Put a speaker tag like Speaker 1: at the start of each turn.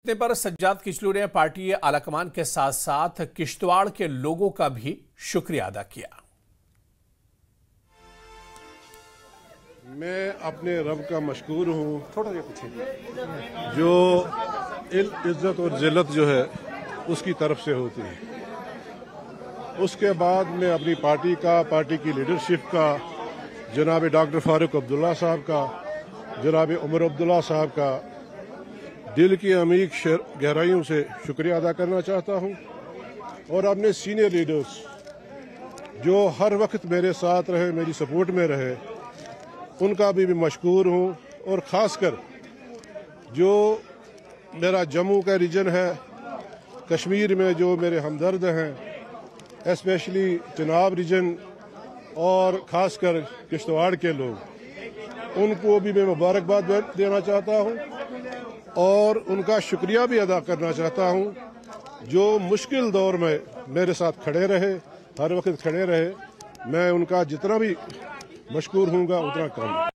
Speaker 1: इतने पर सज्जाद किचलू ने पार्टी आलाकमान के साथ साथ किश्तवाड़ के लोगों का भी शुक्रिया अदा किया।
Speaker 2: मैं अपने रब का मशकूर हूँ, जो इज्जत और जिल्लत जो है उसकी तरफ से होती है। उसके बाद मैं अपनी पार्टी की लीडरशिप का, जनाब डॉक्टर फारूक अब्दुल्ला साहब का, जनाब उमर अब्दुल्ला साहब का दिल की अमीक गहराइयों से शुक्रिया अदा करना चाहता हूं। और अपने सीनियर लीडर्स जो हर वक्त मेरे साथ रहे, मेरी सपोर्ट में रहे, उनका भी मशकूर हूं। और ख़ासकर जो मेरा जम्मू का रीजन है, कश्मीर में जो मेरे हमदर्द हैं, स्पेशली चिनाब रीजन और ख़ासकर किश्तवाड़ के लोग, उनको भी मैं मुबारकबाद देना चाहता हूं और उनका शुक्रिया भी अदा करना चाहता हूं जो मुश्किल दौर में मेरे साथ खड़े रहे, हर वक्त खड़े रहे। मैं उनका जितना भी मशकूर हूँगा उतना कम।